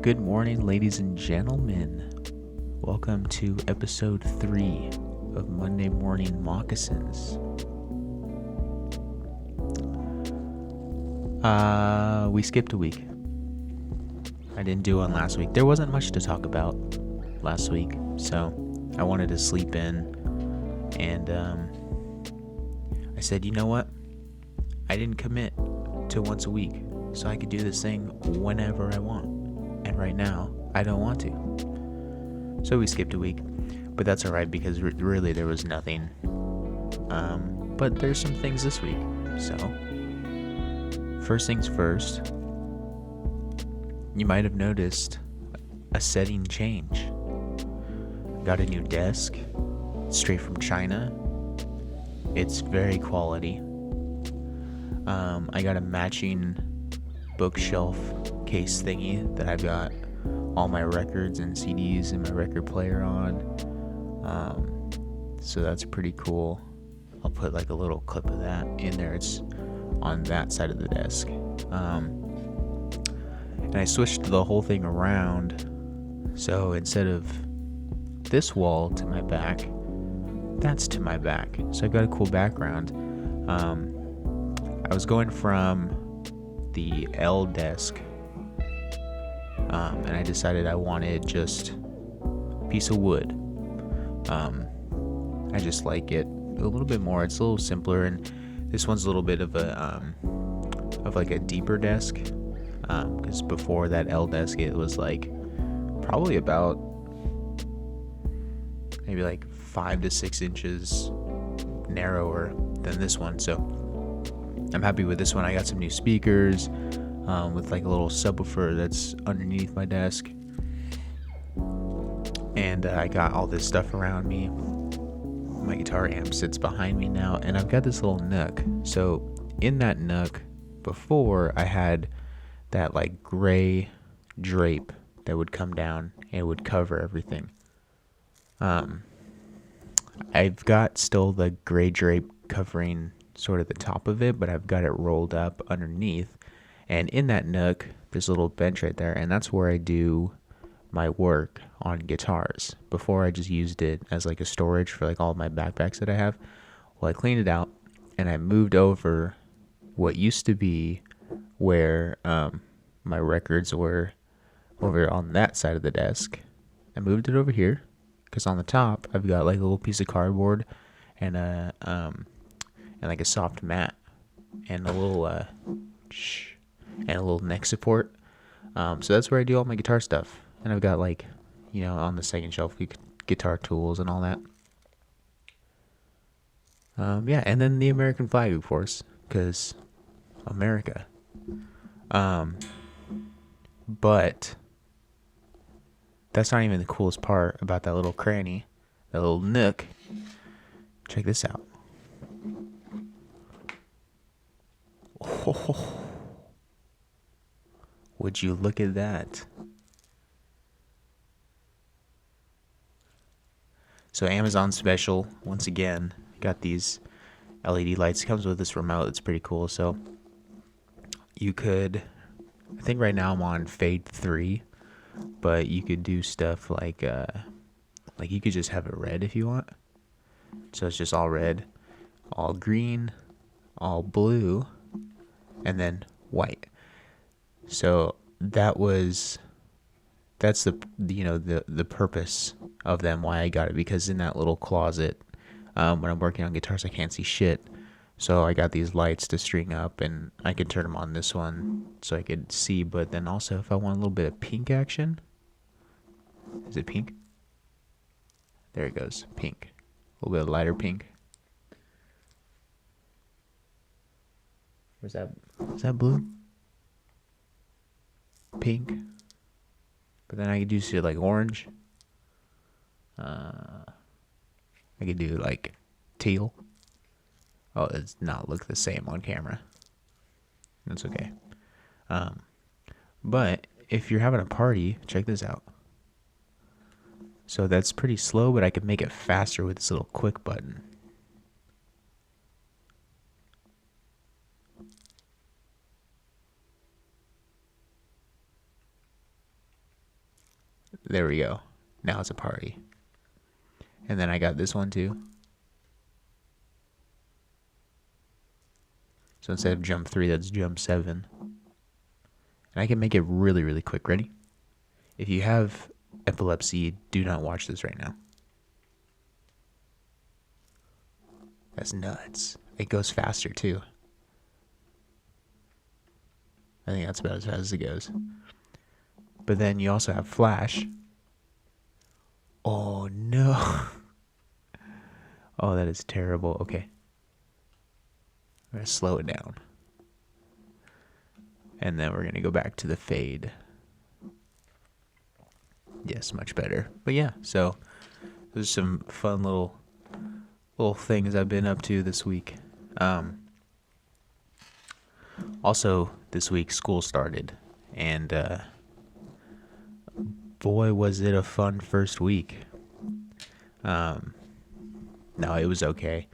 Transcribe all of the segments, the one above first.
Good morning, ladies and gentlemen. Welcome to episode 3 of Monday Morning Moccasins. We skipped a week. I didn't do one last week. There wasn't much to talk about last week, so I wanted to sleep in, and I said, you know what? I didn't commit to once a week, so I could do this thing whenever I want. And right now, I don't want to. So we skipped a week, but that's alright because really there was nothing. But there's some things this week. So, first things first, you might have noticed a setting change. Got a new desk, straight from China. It's very quality. I got a matching bookshelf case thingy that I've got all my records and CDs and my record player on. So that's pretty cool. I'll put like a little clip of that in there. It's on that side of the desk. And I switched the whole thing around. So instead of this wall to my back, that's to my back. So I've got a cool background. I was going from the L desk, and I decided I wanted just a piece of wood. I just like it a little bit more. It's a little simpler, and this one's a little bit of a deeper desk, because before that L desk it was like probably about maybe like 5 to 6 inches narrower than this one. So I'm happy with this one. I got some new speakers with like a little subwoofer that's underneath my desk, and I got all this stuff around me. My guitar amp sits behind me now, and I've got this little nook. So in that nook, before I had that like gray drape that would come down and would cover everything. I've got still the gray drape covering sort of the top of it, but I've got it rolled up underneath. And in that nook, there's a little bench right there, and that's where I do my work on guitars. Before, I just used it as like a storage for like all my backpacks that I have. Well, I cleaned it out, and I moved over what used to be where my records were over on that side of the desk. I moved it over here because on the top I've got like a little piece of cardboard and like a soft mat and a little neck support. So that's where I do all my guitar stuff. And I've got like, on the second shelf, guitar tools and all that. Yeah, and then the American flag, of course, because America. But that's not even the coolest part about that little cranny, that little nook. Check this out. Oh, would you look at that? So Amazon special, once again, got these LED lights. It comes with this remote. It's pretty cool. So you could, I think right now I'm on fade 3, but you could do stuff like you could just have it red if you want. So it's just all red, all green, all blue, and then white. So that's the purpose of them, why I got it, because in that little closet, when I'm working on guitars, I can't see shit. So I got these lights to string up, and I can turn them on this one so I could see. But then also, if I want a little bit of pink action, is it pink? There it goes, pink. A little bit of lighter pink. Where's that? Is that blue? Pink. But then I could do shit like orange. I could do like teal. Oh, it does not look the same on camera. That's okay. But if you're having a party, check this out. So that's pretty slow, but I can make it faster with this little quick button. There we go. Now it's a party. And then I got this one too. So instead of jump 3, that's jump 7. And I can make it really, really quick. Ready? If you have epilepsy, do not watch this right now. That's nuts. It goes faster too. I think that's about as fast as it goes. But then you also have flash. Oh no. Oh, that is terrible. Okay. I'm going to slow it down. And then we're going to go back to the fade. Yes, much better. But yeah, so there's some fun little things I've been up to this week. Also, this week school started, and boy, was it a fun first week. No, it was okay.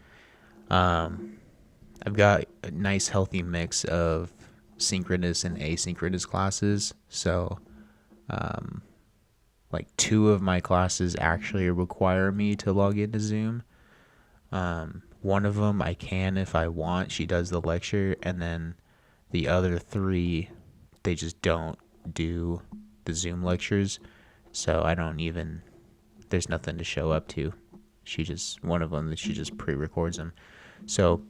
I've got a nice healthy mix of synchronous and asynchronous classes. So, like 2 of my classes actually require me to log into Zoom. One of them I can if I want. She does the lecture, and then the other 3, they just don't do the Zoom lectures. So I don't even, there's nothing to show up to. One of them, she just pre-records them. So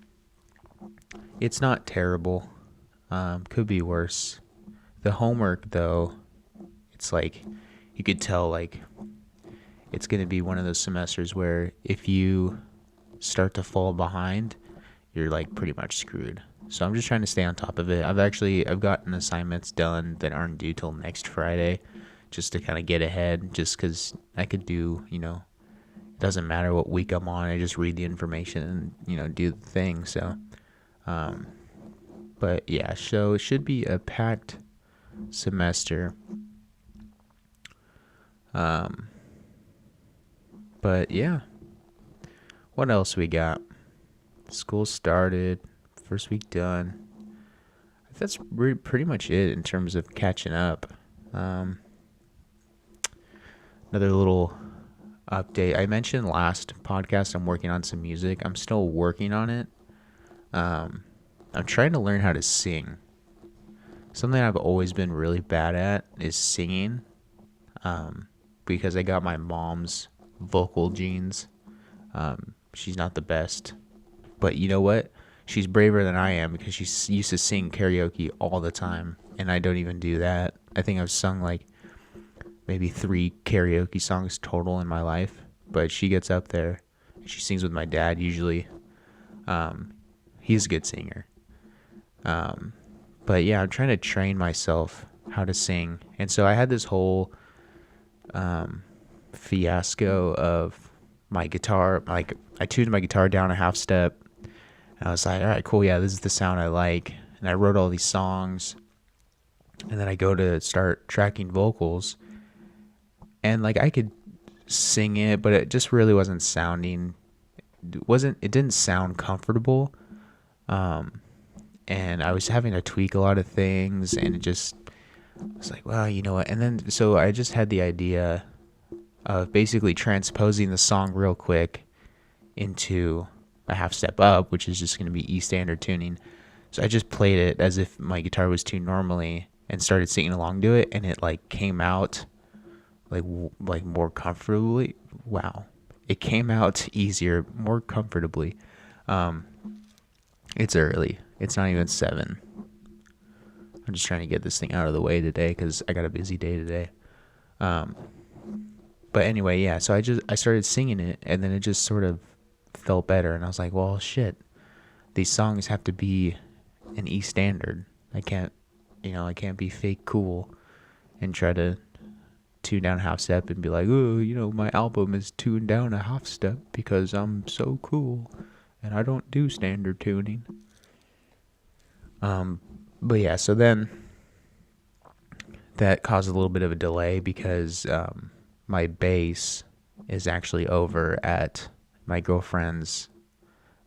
it's not terrible. Could be worse. The homework though, it's like, you could tell like it's going to be one of those semesters where if you start to fall behind, you're like pretty much screwed. So I'm just trying to stay on top of it. I've gotten assignments done that aren't due till next Friday, just to kind of get ahead, just because I could do, it doesn't matter what week I'm on, I just read the information and, do the thing. So, but yeah, so it should be a packed semester. But yeah, what else we got? School started, first week done. That's pretty much it in terms of catching up. Another little update. I mentioned last podcast I'm working on some music. I'm still working on it. I'm trying to learn how to sing. Something I've always been really bad at is singing. Because I got my mom's vocal genes. She's not the best, but you know what? She's braver than I am because she used to sing karaoke all the time, and I don't even do that. I think I've sung like maybe 3 karaoke songs total in my life, but she gets up there and she sings with my dad usually. He's a good singer. But yeah, I'm trying to train myself how to sing, and so I had this whole fiasco of my guitar. Like, I tuned my guitar down a half step, and I was like, all right, cool, yeah, this is the sound I like. And I wrote all these songs, and then I go to start tracking vocals, and like I could sing it, but it just really wasn't sounding, it didn't sound comfortable. And I was having to tweak a lot of things, and I was like, well, you know what? And then, so I just had the idea of basically transposing the song real quick into a half step up, which is just going to be E standard tuning. So I just played it as if my guitar was tuned normally and started singing along to it, and it like came out like more comfortably. Wow. It came out easier, more comfortably. It's early. It's not even 7. I'm just trying to get this thing out of the way today because I got a busy day today. But anyway, yeah, so I started singing it, and then it just sort of felt better, and I was like, well, shit, these songs have to be an E standard. I can't be fake cool and try to tune down half step and be like, oh, my album is tuned down a half step because I'm so cool and I don't do standard tuning. But yeah, so then that caused a little bit of a delay because my bass is actually over at my girlfriend's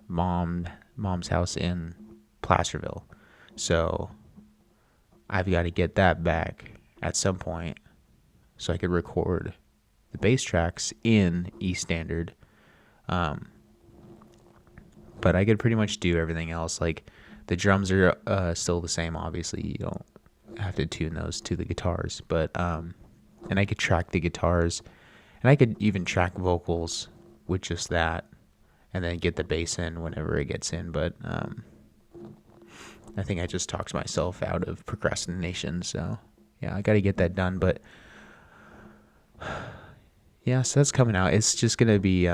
mom's house in Placerville. So I've got to get that back at some point. so I could record the bass tracks in E standard. But I could pretty much do everything else. Like the drums are still the same. Obviously, you don't have to tune those to the guitars, but and I could track the guitars, and I could even track vocals with just that, and then get the bass in whenever it gets in. But I think I just talked myself out of procrastination. So yeah, I got to get that done. But yeah, so that's coming out. It's just gonna be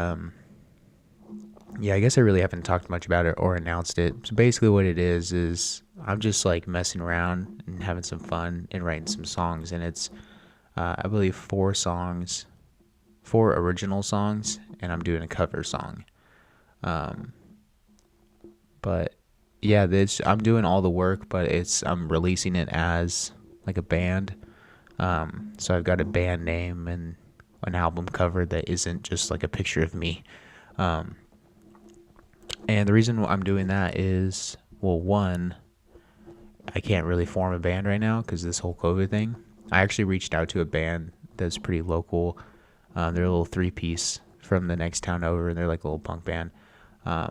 yeah, I guess I really haven't talked much about it or announced it. So basically what it is I'm just like messing around and having some fun and writing some songs. And it's, I believe 4 original songs, and I'm doing a cover song. But yeah, I'm doing all the work, but I'm releasing it as like a band. So I've got a band name and an album cover that isn't just like a picture of me. And the reason I'm doing that is, well, one, I can't really form a band right now because this whole COVID thing. I actually reached out to a band that's pretty local. They're a little 3-piece from the next town over, and they're like a little punk band. I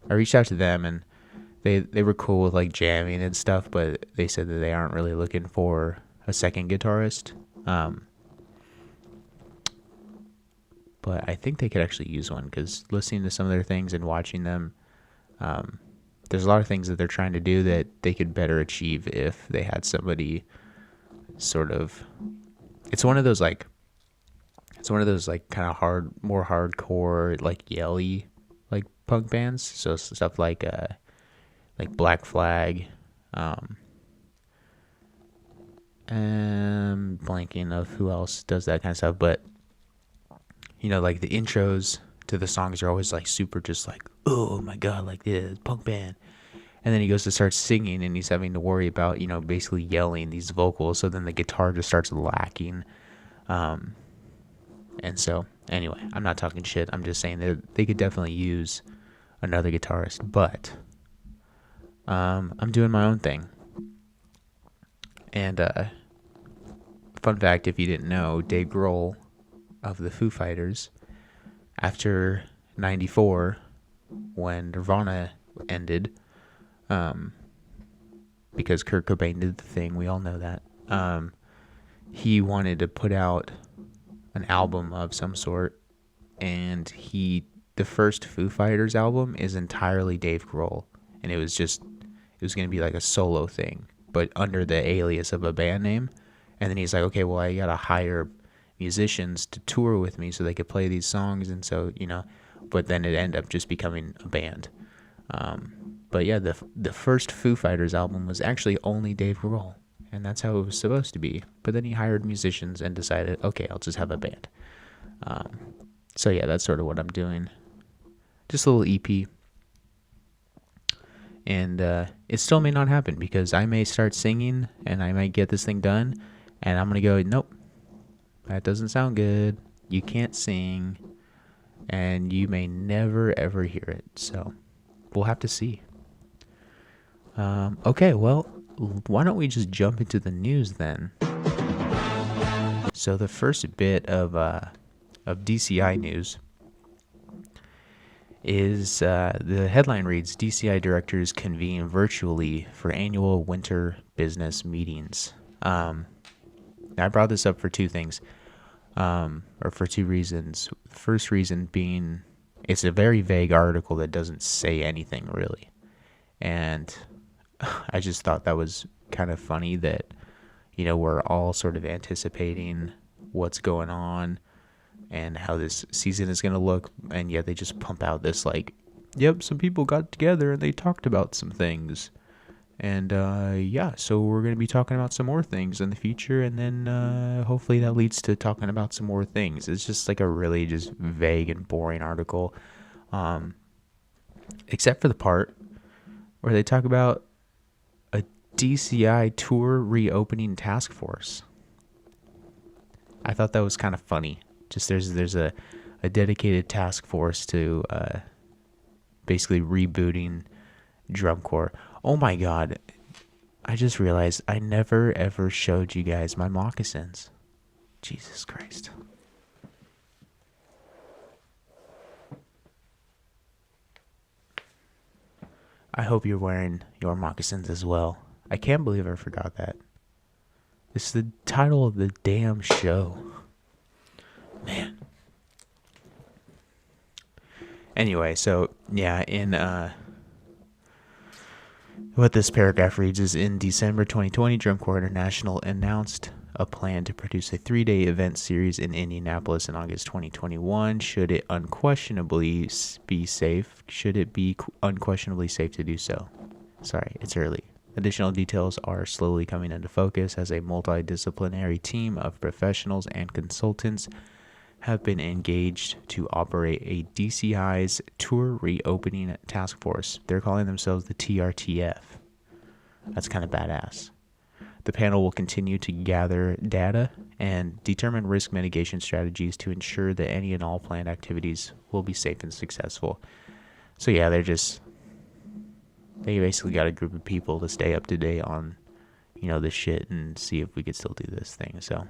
reached out to them, and they were cool with like jamming and stuff, but they said that they aren't really looking for a second guitarist. But I think they could actually use one, because listening to some of their things and watching them, there's a lot of things that they're trying to do that they could better achieve if they had somebody sort of. It's one of those like kind of more hardcore, like yelly, like punk bands. So stuff like Black Flag, and blanking of who else does that kind of stuff, but like the intros to the songs are always like super just like, oh my god, like this punk band. And then he goes to start singing, and he's having to worry about, basically yelling these vocals. So then the guitar just starts lacking. And so anyway, I'm not talking shit. I'm just saying that they could definitely use another guitarist, but I'm doing my own thing. And fun fact, if you didn't know, Dave Grohl of the Foo Fighters, after 94, when Nirvana ended, because Kurt Cobain did the thing, we all know that, he wanted to put out an album of some sort, and the first Foo Fighters album is entirely Dave Grohl, and it was going to be like a solo thing, but under the alias of a band name. And then he's like, okay, well, I gotta hire musicians to tour with me so they could play these songs, and so but then it ended up just becoming a band. But yeah, the first Foo Fighters album was actually only Dave Grohl, and that's how it was supposed to be. But then he hired musicians and decided, okay, I'll just have a band. So yeah, that's sort of what I'm doing. Just a little EP. And it still may not happen, because I may start singing and I might get this thing done, and I'm gonna go, nope, that doesn't sound good. You can't sing, and you may never ever hear it. So we'll have to see. Okay, well, why don't we just jump into the news then? So the first bit of DCI news is the headline reads, DCI directors convene virtually for annual winter business meetings. I brought this up for 2 things, or for 2 reasons. The first reason being, it's a very vague article that doesn't say anything really, and I just thought that was kind of funny that we're all sort of anticipating what's going on and how this season is going to look, and yet they just pump out this like, yep, some people got together and they talked about some things, and yeah, so we're going to be talking about some more things in the future, and then hopefully that leads to talking about some more things. It's just like a really just vague and boring article, except for the part where they talk about a DCI tour reopening task force. I thought that was kind of funny. Just there's a dedicated task force to basically rebooting drum corps. Oh my god, I just realized I never ever showed you guys my moccasins. Jesus Christ. I hope you're wearing your moccasins as well. I can't believe I forgot that. It's the title of the damn show. Man. Anyway, so yeah, in what this paragraph reads is, in December 2020, Drum Corps International announced a plan to produce a 3-day event series in Indianapolis in August 2021. Should it unquestionably be safe to do so? Sorry, it's early. Additional details are slowly coming into focus as a multidisciplinary team of professionals and consultants have been engaged to operate a DCI's Tour Reopening Task Force. They're calling themselves the TRTF. That's kind of badass. The panel will continue to gather data and determine risk mitigation strategies to ensure that any and all planned activities will be safe and successful. So yeah, they basically got a group of people to stay up to date on, this shit and see if we could still do this thing. So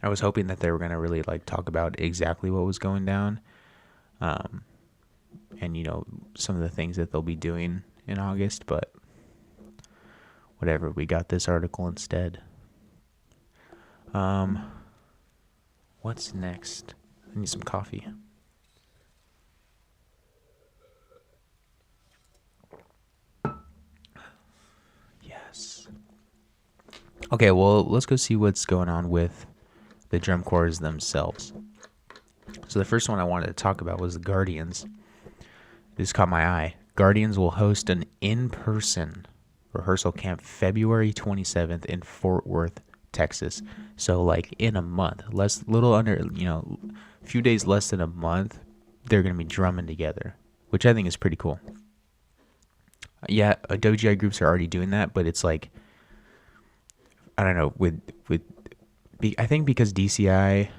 I was hoping that they were going to really talk about exactly what was going down. And some of the things that they'll be doing in August, but whatever, we got this article instead. What's next? I need some coffee. Yes. Okay, well, let's go see what's going on with the drum corps themselves. So the first one I wanted to talk about was the Guardians. This caught my eye. Guardians will host an in-person rehearsal camp February 27th in Fort Worth, Texas. So in a month, a few days less than a month, they're going to be drumming together, which I think is pretty cool. Yeah, WGI groups are already doing that, but it's I don't know, I think because DCI,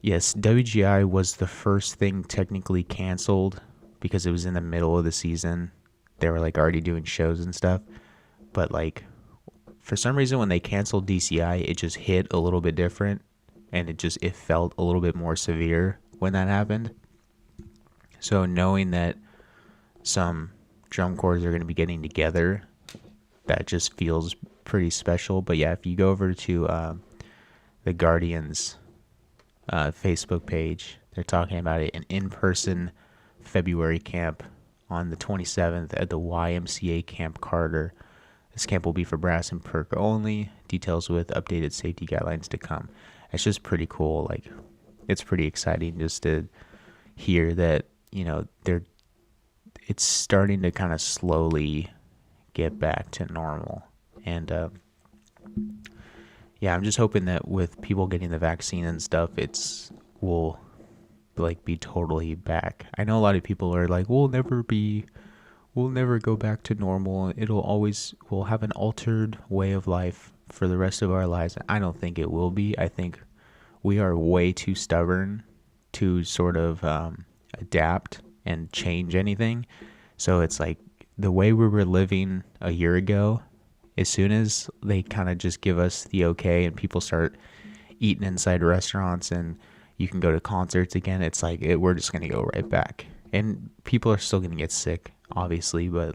yes, WGI was the first thing technically canceled because it was in the middle of the season. They were already doing shows and stuff. But for some reason when they canceled DCI, it just hit a little bit different. And it felt a little bit more severe when that happened. So knowing that some drum corps are going to be getting together, that just feels pretty special. But yeah, if you go over to the Guardians Facebook page, they're talking about it, an in-person February camp on the 27th at the YMCA Camp Carter. This camp will be for brass and perk only. Details with updated safety guidelines to come. It's just pretty cool. It's pretty exciting just to hear that, it's starting to kind of slowly get back to normal. And yeah, I'm just hoping that with people getting the vaccine and stuff, will be totally back. I know a lot of people are we'll never go back to normal. We'll have an altered way of life for the rest of our lives. I don't think it will be. I think we are way too stubborn to sort of adapt and change anything. So it's the way we were living a year ago, as soon as they kind of just give us the okay and people start eating inside restaurants and you can go to concerts again, it's we're just going to go right back. And people are still going to get sick, obviously, but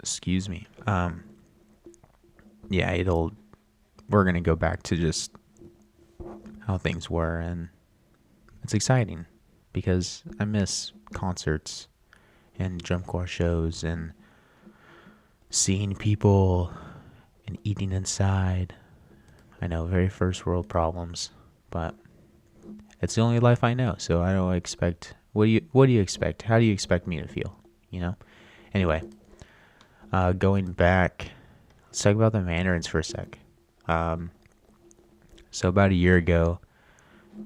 excuse me. Yeah, we're going to go back to just how things were, and it's exciting because I miss concerts and drum corps shows and seeing people and eating inside. I know, very first world problems, but it's the only life I know, so I don't expect... What do you expect? How do you expect me to feel, Anyway, going back, let's talk about the Mandarins for a sec. So about a year ago,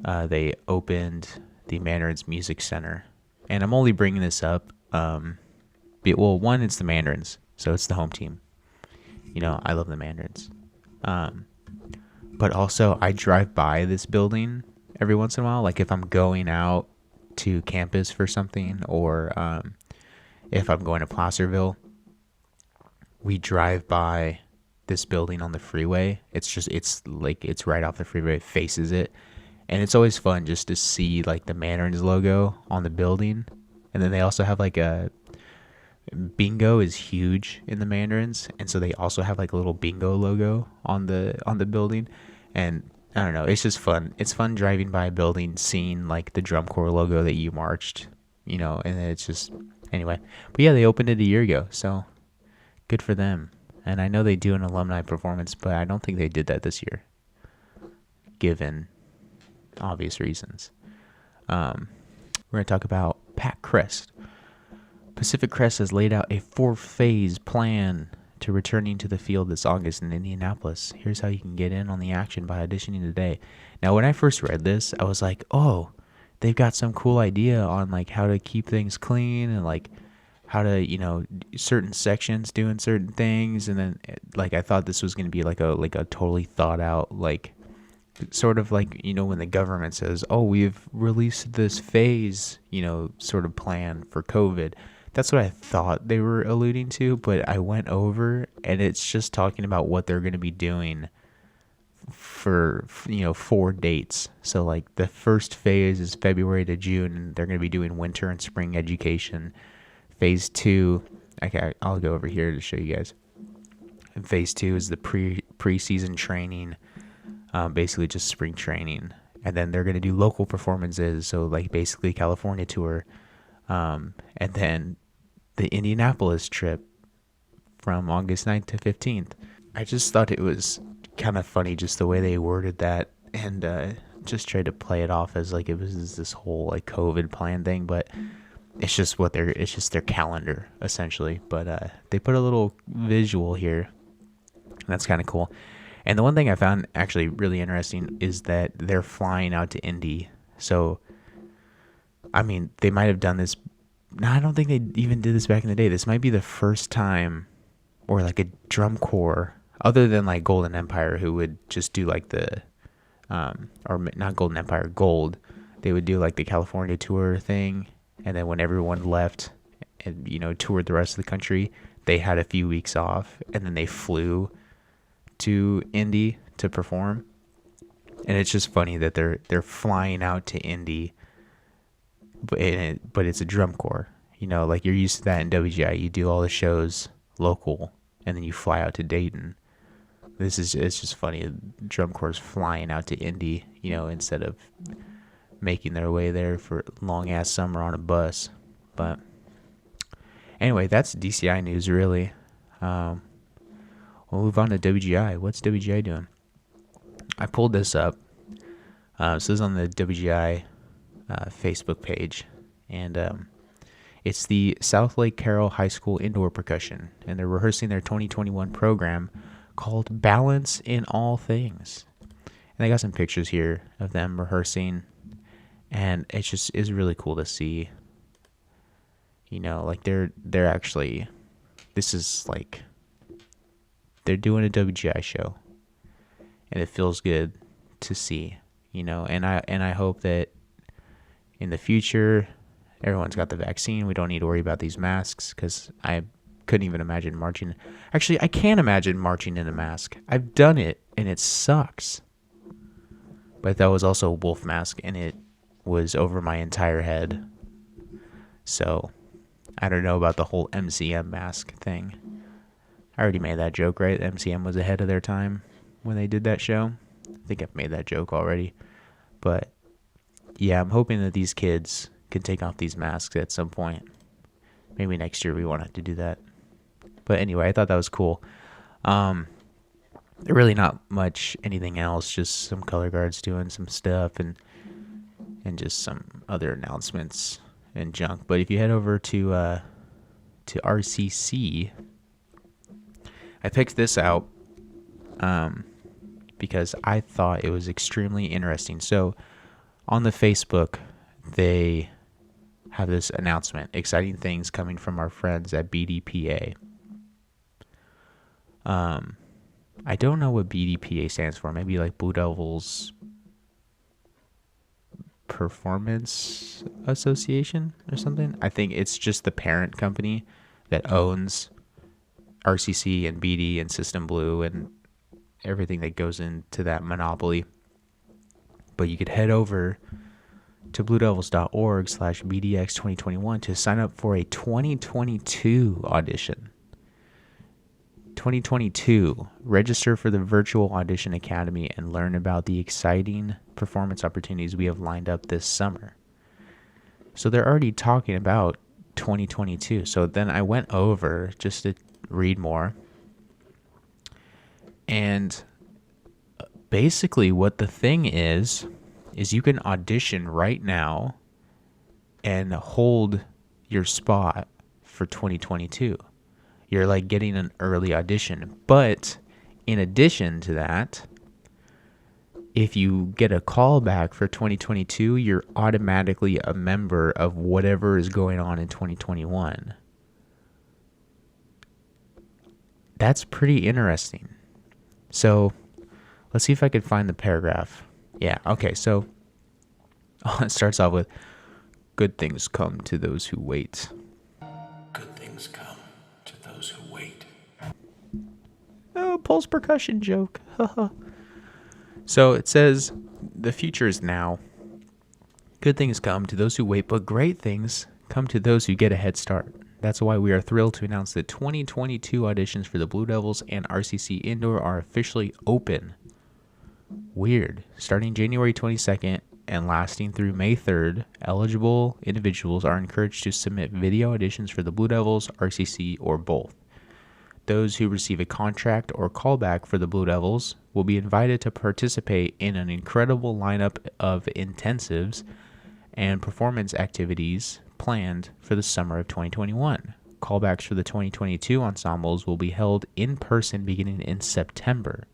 they opened the Mandarins Music Center, and I'm only bringing this up, one, it's the Mandarins, so it's the home team. I love the Mandarins. But also, I drive by this building every once in a while, if I'm going out to campus for something, or if I'm going to Placerville, we drive by this building on the freeway. It's right off the freeway, it faces it. And it's always fun just to see like the Mandarins logo on the building. And then they also have like a bingo is huge in the Mandarins, and so they also have like a little bingo logo on the building. And I don't know, it's just fun. It's fun driving by a building, seeing like the drum corps logo that you marched, and it's just anyway. But yeah, they opened it a year ago, so good for them. And I know they do an alumni performance, but I don't think they did that this year, given obvious reasons. We're going to talk about Pac Crest. Pacific Crest has laid out a 4-phase plan to returning to the field this August in Indianapolis. Here's how you can get in on the action by auditioning today. Now, when I first read this, I was like, oh, they've got some cool idea on like how to keep things clean and like how to, certain sections doing certain things. And then like I thought this was going to be like a totally thought out, like sort of like, when the government says, oh, we've released this phase, sort of plan for COVID. That's what I thought they were alluding to, but I went over and it's just talking about what they're going to be doing for, 4 dates. So like the first phase is February to June, and they're going to be doing winter and spring education. Phase 2, okay, I'll go over here to show you guys. And phase 2 is the preseason training, basically just spring training. And then they're going to do local performances, so like basically California tour. And then the Indianapolis trip from August 9th to 15th. I just thought it was kind of funny just the way they worded that, and just tried to play it off as like it was this whole like COVID plan thing, but it's just their calendar essentially. But they put a little visual here. That's kind of cool. And the one thing I found actually really interesting is that they're flying out to Indy. So, I mean, they might have done this. No, I don't think they even did this back in the day. This might be the first time, or like a drum corps, other than like Golden Empire, who would just do like the, or not Golden Empire, Gold. They would do like the California tour thing. And then when everyone left and, toured the rest of the country, they had a few weeks off, and then they flew to Indy to perform. And it's just funny that they're flying out to Indy, but it's a drum corps. Like you're used to that in WGI. You do all the shows local, and then you fly out to Dayton. It's just funny. Drum corps flying out to Indy, instead of making their way there for long ass summer on a bus. But anyway, that's DCI news really. We'll move on to WGI. What's WGI doing? I pulled this up. So this is on the WGI Facebook page, and it's the South Lake Carroll High School Indoor Percussion, and they're rehearsing their 2021 program called Balance in All Things. And I got some pictures here of them rehearsing, and it just is really cool to see. Like they're actually, this is like, they're doing a WGI show, and it feels good to see, and I hope that in the future, everyone's got the vaccine. We don't need to worry about these masks, because I couldn't even imagine marching. Actually, I can't imagine marching in a mask. I've done it, and it sucks. But that was also a wolf mask, and it was over my entire head. So, I don't know about the whole MCM mask thing. I already made that joke, right? MCM was ahead of their time when they did that show. I think I've made that joke already. But, yeah, I'm hoping that these kids can take off these masks at some point. Maybe next year we won't have to do that. But anyway, I thought that was cool. Really not much anything else, just some color guards doing some stuff and just some other announcements and junk. But if you head over to RCC, I picked this out because I thought it was extremely interesting. So on the Facebook, they have this announcement: exciting things coming from our friends at BDPA. I don't know what BDPA stands for. Maybe like Blue Devils Performance Association or something. I think it's just the parent company that owns RCC and BD and System Blue and everything that goes into that monopoly. But you could head over to bluedevils.org/BDX2021 to sign up for a 2022 audition. 2022. Register for the Virtual Audition Academy and learn about the exciting performance opportunities we have lined up this summer. So they're already talking about 2022. So then I went over just to read more. And basically what the thing is you can audition right now and hold your spot for 2022. You're like getting an early audition. But in addition to that, if you get a call back for 2022, you're automatically a member of whatever is going on in 2021. That's pretty interesting. So let's see if I can find the paragraph. Yeah, okay, so it starts off with, good things come to those who wait. Good things come to those who wait. Oh, pulse percussion joke. So it says, the future is now. Good things come to those who wait, but great things come to those who get a head start. That's why we are thrilled to announce that 2022 auditions for the Blue Devils and RCC Indoor are officially open. Weird. Starting January 22nd and lasting through May 3rd, eligible individuals are encouraged to submit video auditions for the Blue Devils, RCC, or both. Those who receive a contract or callback for the Blue Devils will be invited to participate in an incredible lineup of intensives and performance activities planned for the summer of 2021. Callbacks for the 2022 ensembles will be held in person beginning in September.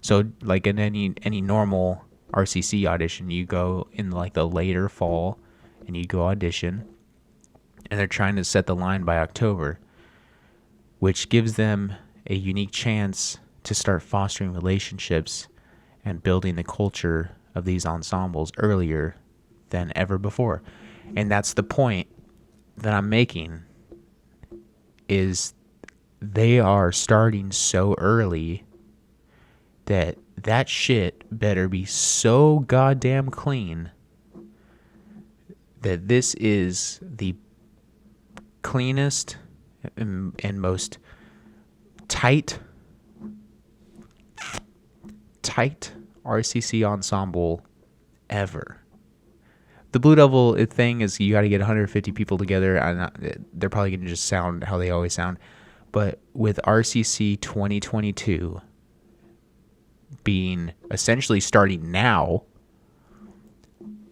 So like in any normal RCC audition, you go in like the later fall and you go audition, and they're trying to set the line by October, which gives them a unique chance to start fostering relationships and building the culture of these ensembles earlier than ever before. And that's the point that I'm making, is they are starting so early that shit better be so goddamn clean that this is the cleanest and most tight RCC ensemble ever. The Blue Devil thing is you got to get 150 people together, and they're probably going to just sound how they always sound. But with RCC 2022 being essentially starting now,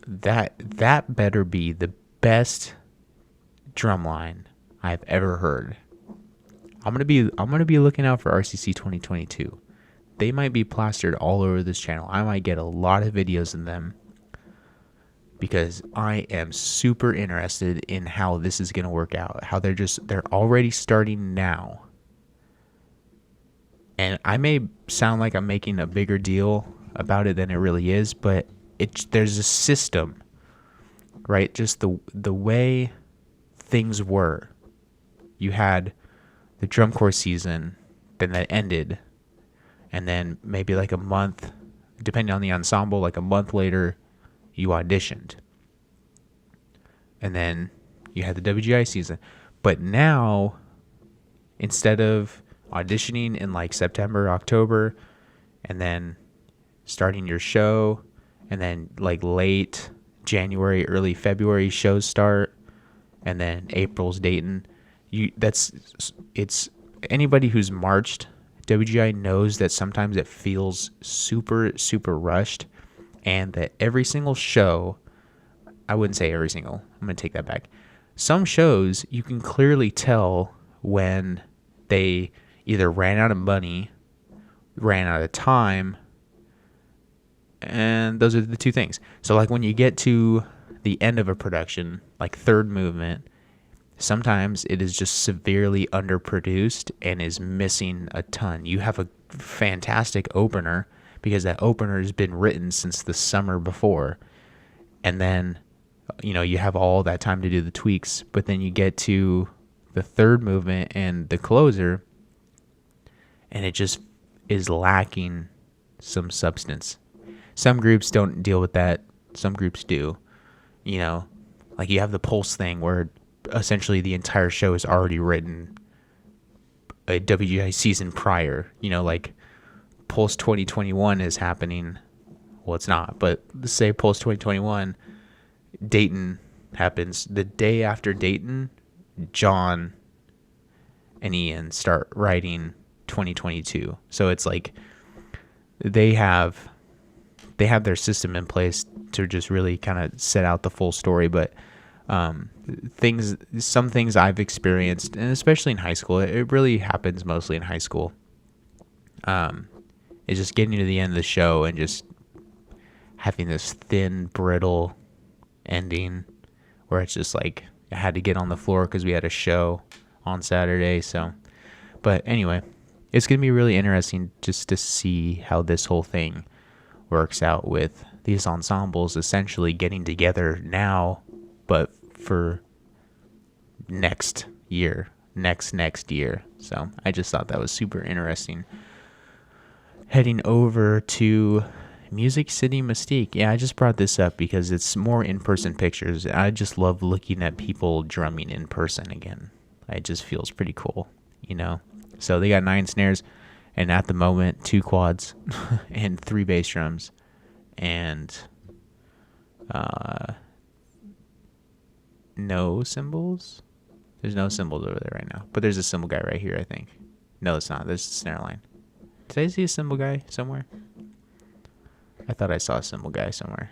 that better be the best drumline I've ever heard. I'm gonna be looking out for RCC 2022. They might be plastered all over this channel. I might get a lot of videos of them, because I am super interested in how this is gonna work out. How they're already starting now. And I may sound like I'm making a bigger deal about it than it really is, but there's a system, right? Just the way things were. You had the drum corps season, then that ended, and then maybe like a month, depending on the ensemble, like a month later, you auditioned. And then you had the WGI season. But now, instead of auditioning in like September, October, and then starting your show, and then like late January, early February shows start, and then April's dating. It's anybody who's marched WGI knows that sometimes it feels super, super rushed, and that every single show, I wouldn't say every single, I'm going to take that back. Some shows you can clearly tell when they either ran out of money, ran out of time, and those are the two things. So like when you get to the end of a production, like third movement, sometimes it is just severely underproduced and is missing a ton. You have a fantastic opener because that opener has been written since the summer before. And then, you have all that time to do the tweaks. But then you get to the third movement and the closer, and it just is lacking some substance. Some groups don't deal with that. Some groups do. You know, like you have the Pulse thing where essentially the entire show is already written a WGI season prior. You know, like Pulse 2021 is happening. Well, it's not, but let's say Pulse 2021, Dayton happens. The day after Dayton, John and Ian start writing 2022. So it's like they have their system in place to just really kind of set out the full story. But some things I've experienced, and especially in high school, it really happens mostly in high school, is just getting to the end of the show and just having this thin, brittle ending where it's just like I had to get on the floor because we had a show on Saturday. So, but anyway, it's going to be really interesting just to see how this whole thing works out with these ensembles essentially getting together now, but for next year. So I just thought that was super interesting. Heading over to Music City Mystique. Yeah, I just brought this up because it's more in-person pictures. I just love looking at people drumming in person again. It just feels pretty cool, you know? So they got 9 snares, and at the moment, 2 quads and 3 bass drums, and no cymbals? There's no cymbals over there right now, but there's a cymbal guy right here, I think. No, it's not. There's a snare line. Did I see a cymbal guy somewhere? I thought I saw a cymbal guy somewhere.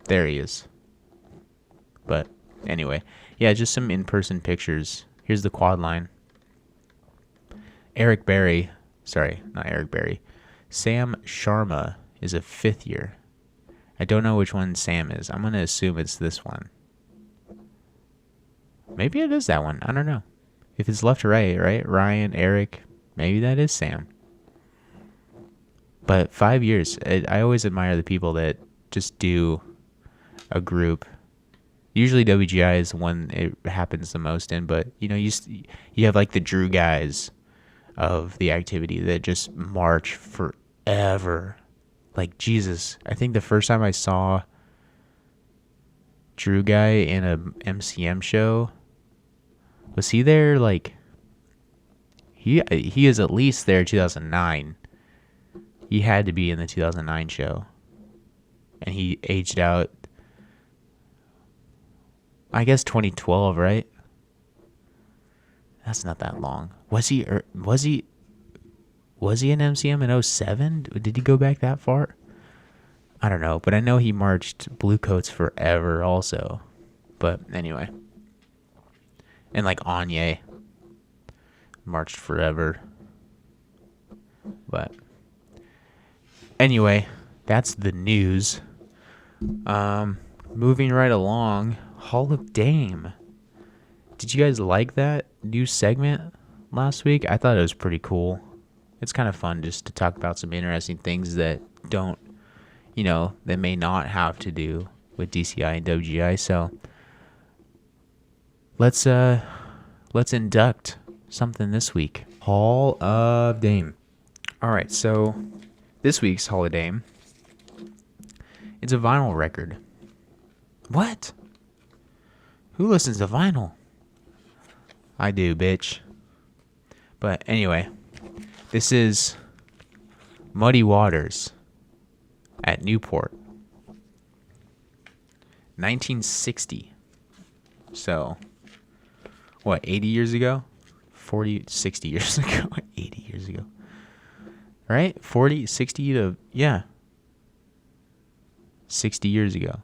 There he is. But anyway, yeah, just some in-person pictures. Here's the quad line. Sam Sharma is a 5th year. I don't know which one Sam is. I'm going to assume it's this one. Maybe it is that one. I don't know. If it's left to right? Ryan, Eric, maybe that is Sam. But 5 years. I always admire the people that just do a group. Usually WGI is the one it happens the most in, but you know, you have like the Drew guys of the activity that just march forever. Like Jesus, I think the first time I saw Drew guy in a MCM show, was he there? Like he is at least there 2009. He had to be in the 2009 show, and he aged out. I guess 2012, right? That's not that long. Was he in MCM in 07? Did he go back that far? I don't know, but I know he marched Blue Coats forever also. But anyway. And like Anye marched forever. But anyway, that's the news. Moving right along, Hall of Dame. Did you guys like that new segment last week? I thought it was pretty cool. It's kind of fun just to talk about some interesting things that don't, that may not have to do with DCI and WGI. So let's induct something this week. Hall of Dame. All right, so this week's Hall of Dame, it's a vinyl record. What? Who listens to vinyl? I do, bitch. But anyway, this is Muddy Waters at Newport. 1960. So, what, 80 years ago? 60 years ago. 80 years ago. Right? 40, 60 to, 60 years ago.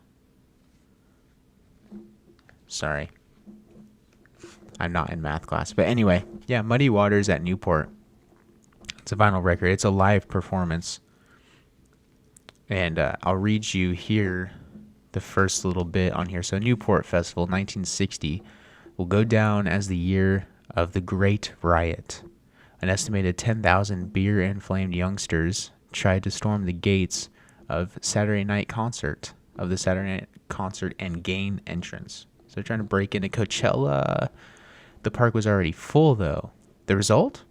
Sorry. I'm not in math class. But anyway, Muddy Waters at Newport. It's a vinyl record. It's a live performance. And I'll read you here the first little bit on here. So Newport Festival, 1960, will go down as the year of the Great Riot. An estimated 10,000 beer-inflamed youngsters tried to storm the gates of the Saturday night concert and gain entrance. So they're trying to break into Coachella. The park was already full, though. The result?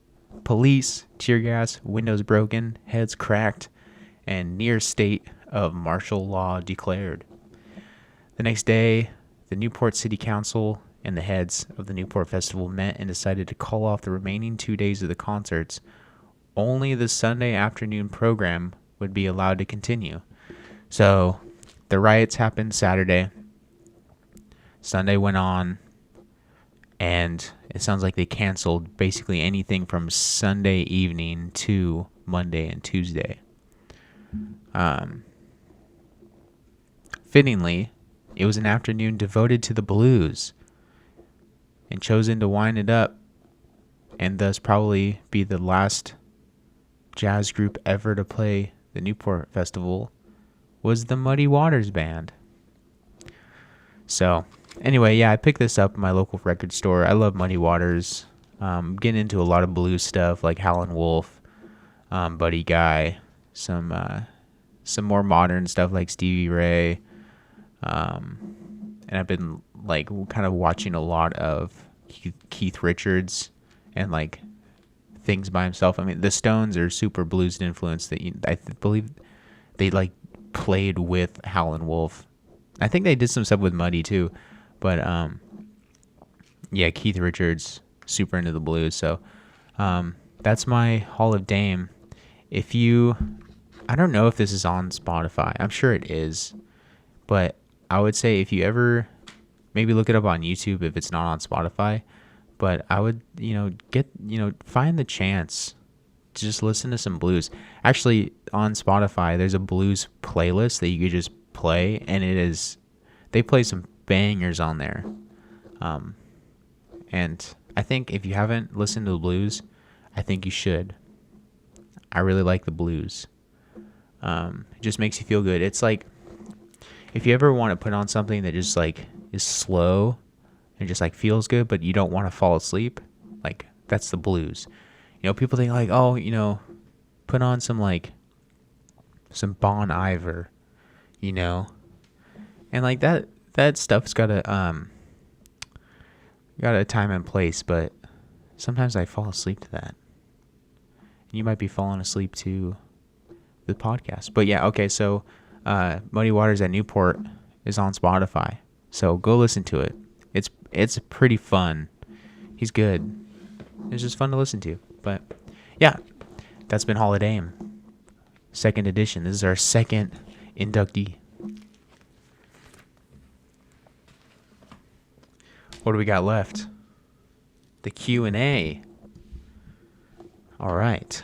Police, tear gas, windows broken, heads cracked, and near state of martial law declared. The next day, the Newport City Council and the heads of the Newport Festival met and decided to call off the remaining 2 days of the concerts. Only the Sunday afternoon program would be allowed to continue. So the riots happened Saturday. Sunday went on, and it sounds like they canceled basically anything from Sunday evening to Monday and Tuesday. Fittingly, it was an afternoon devoted to the blues and chosen to wind it up and thus probably be the last jazz group ever to play the Newport Festival was the Muddy Waters Band. So, anyway, yeah, I picked this up in my local record store. I love Muddy Waters. Getting into a lot of blues stuff like Howlin' Wolf, Buddy Guy, some more modern stuff like Stevie Ray. And I've been like kind of watching a lot of Keith Richards and like things by himself. I mean, the Stones are super blues influenced. That I believe they like played with Howlin' Wolf. I think they did some stuff with Muddy too, but yeah, Keith Richards super into the blues. So that's my Hall of Dame. I don't know if this is on Spotify. I'm sure it is, but I would say if you ever maybe look it up on YouTube if it's not on Spotify. But I would, find the chance to just listen to some blues. Actually, on Spotify, there's a blues playlist that you could just play, and they play some bangers on there. And I think if you haven't listened to the blues, I think you should. I really like the blues. It just makes you feel good. It's like, if you ever want to put on something that just like is slow and just like feels good, but you don't want to fall asleep, like that's the blues. People think like, put on some Bon Iver, and like that stuff's got a time and place, but sometimes I fall asleep to that. You might be falling asleep to the podcast, but yeah, okay. So, Muddy Waters at Newport is on Spotify, so go listen to it. It's pretty fun. He's good. It's just fun to listen to. But yeah, that's been Hall of Dame, 2nd edition. This is our second inductee. What do we got left? The Q&A. All right.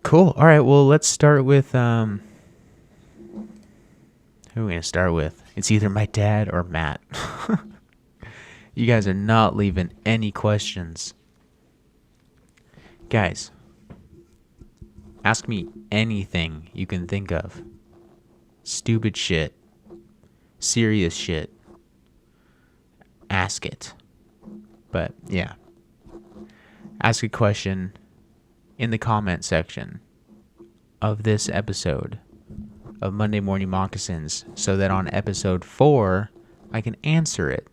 Cool. All right. Well, let's start with who are we gonna start with? It's either my dad or Matt. You guys are not leaving any questions. Guys, ask me anything you can think of. Stupid shit. Serious shit. Ask it. But yeah. Ask a question in the comment section of this episode of Monday Morning Moccasins so that on episode 4 I can answer it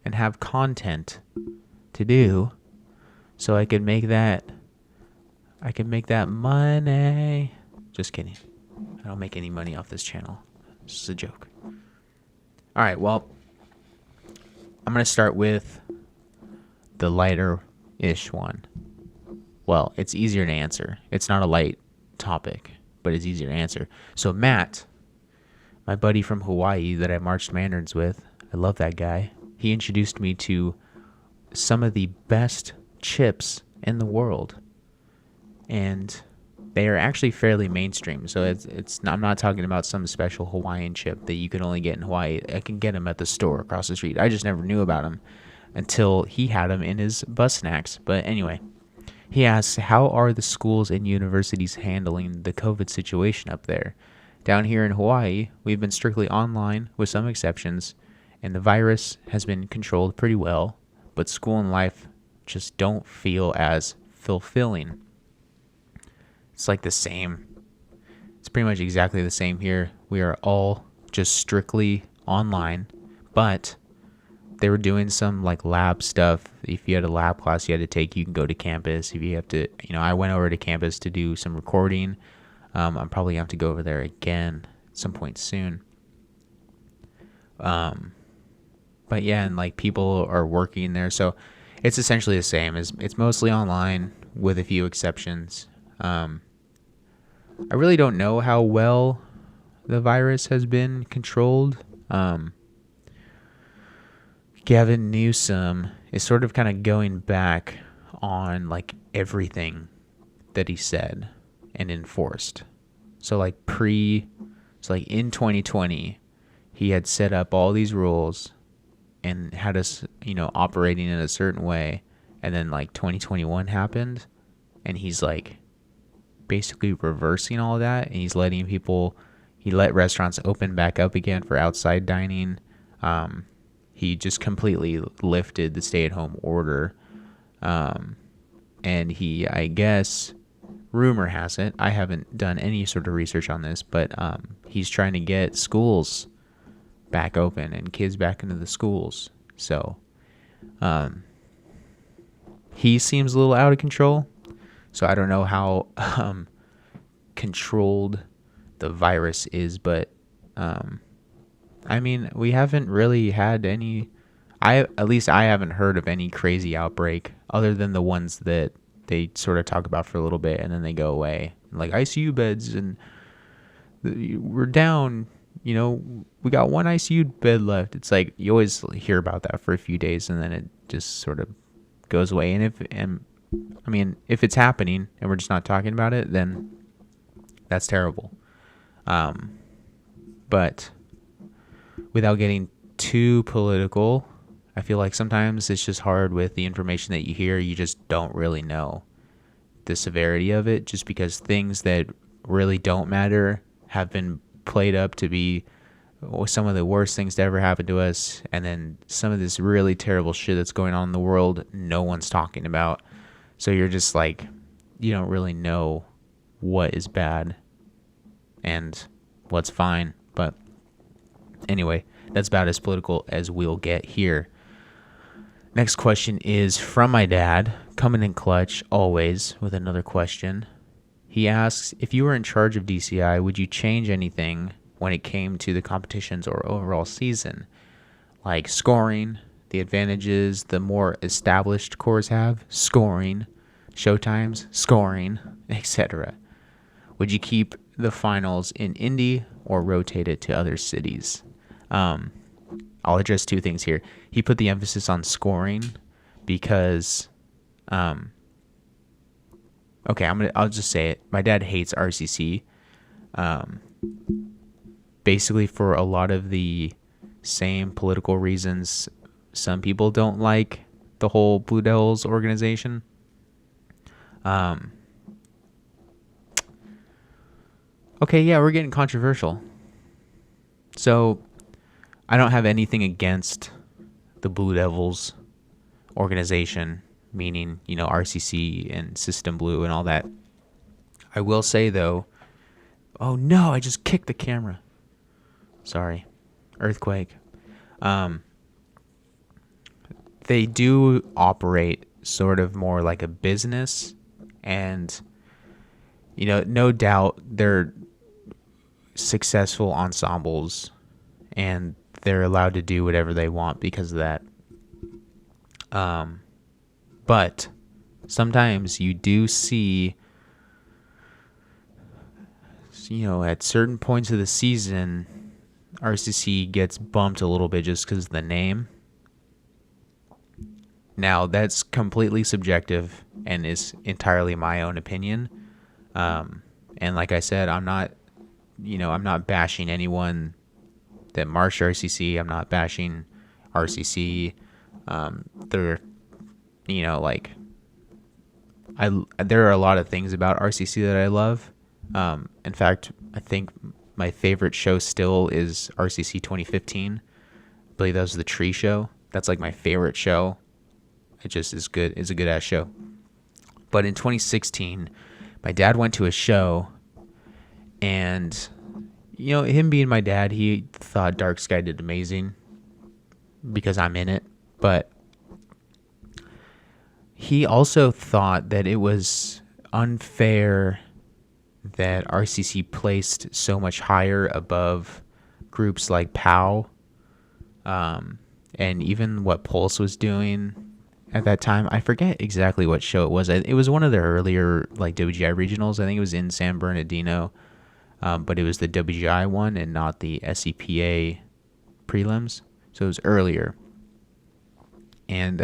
and have content to do so I can make that money. Just kidding. I don't make any money off this channel. It's just a joke. All right, well, I'm going to start with the lighter-ish one. Well, it's easier to answer. It's not a light topic, but it's easier to answer. So Matt, my buddy from Hawaii that I marched Mandarins with, I love that guy. He introduced me to some of the best chips in the world. And they are actually fairly mainstream. So I'm not talking about some special Hawaiian chip that you can only get in Hawaii. I can get them at the store across the street. I just never knew about them until he had them in his bus snacks. But anyway, he asks, how are the schools and universities handling the COVID situation up there? Down here in Hawaii, we've been strictly online with some exceptions, and the virus has been controlled pretty well, but school and life just don't feel as fulfilling. It's like the same. It's pretty much exactly the same here. We are all just strictly online, but They were doing some like lab stuff. If you had a lab class you had to take, you can go to campus. If you have to, I went over to campus to do some recording. I'm probably going to have to go over there again at some point soon. But yeah, and like people are working there, so it's essentially the same. It's mostly online with a few exceptions. I really don't know how well the virus has been controlled. Gavin Newsom is sort of kind of going back on like everything that he said and enforced. So like in 2020, he had set up all these rules and had us, operating in a certain way. And then like 2021 happened and he's like basically reversing all of that. And he's he let restaurants open back up again for outside dining. He just completely lifted the stay-at-home order. And he, I guess, rumor has it, I haven't done any sort of research on this, but he's trying to get schools back open and kids back into the schools. So he seems a little out of control. So I don't know how controlled the virus is, but we haven't really had any. At least I haven't heard of any crazy outbreak other than the ones that they sort of talk about for a little bit and then they go away, like ICU beds, and we're down. We got one ICU bed left. It's like you always hear about that for a few days and then it just sort of goes away. And if it's happening and we're just not talking about it, then that's terrible. But without getting too political, I feel like sometimes it's just hard with the information that you hear. You just don't really know the severity of it, just because things that really don't matter have been played up to be some of the worst things to ever happen to us. And then some of this really terrible shit that's going on in the world, no one's talking about. So you're just like, you don't really know what is bad and what's fine. But anyway, that's about as political as we'll get here. Next question is from my dad, coming in clutch always with another question. He asks, if you were in charge of DCI, would you change anything when it came to the competitions or overall season? Like scoring, the advantages the more established cores have, scoring, showtimes, scoring, etc. Would you keep the finals in Indy or rotate it to other cities? I'll address two things here. He put the emphasis on scoring because, I'll just say it. My dad hates RCC, basically for a lot of the same political reasons. Some people don't like the whole Blue Devils organization. We're getting controversial. So I don't have anything against the Blue Devils organization, meaning, RCC and System Blue and all that. I will say, though, oh no, I just kicked the camera. Sorry. Earthquake. They do operate sort of more like a business, and, no doubt they're successful ensembles and they're allowed to do whatever they want because of that. But sometimes you do see, at certain points of the season, RCC gets bumped a little bit just because of the name. Now, that's completely subjective and is entirely my own opinion. And like I said, I'm not bashing anyone that marched RCC. I'm not bashing RCC. There are a lot of things about RCC that I love. In fact, I think my favorite show still is RCC 2015. I believe that was the tree show. That's like my favorite show. It just is good. It's a good ass show. But in 2016, my dad went to a show, and him being my dad, he thought Dark Sky did amazing because I'm in it. But he also thought that it was unfair that RCC placed so much higher above groups like POW, and even what Pulse was doing at that time. I forget exactly what show it was. It was one of the earlier like WGI regionals. I think it was in San Bernardino, but it was the WGI one and not the SEPA prelims. So it was earlier. And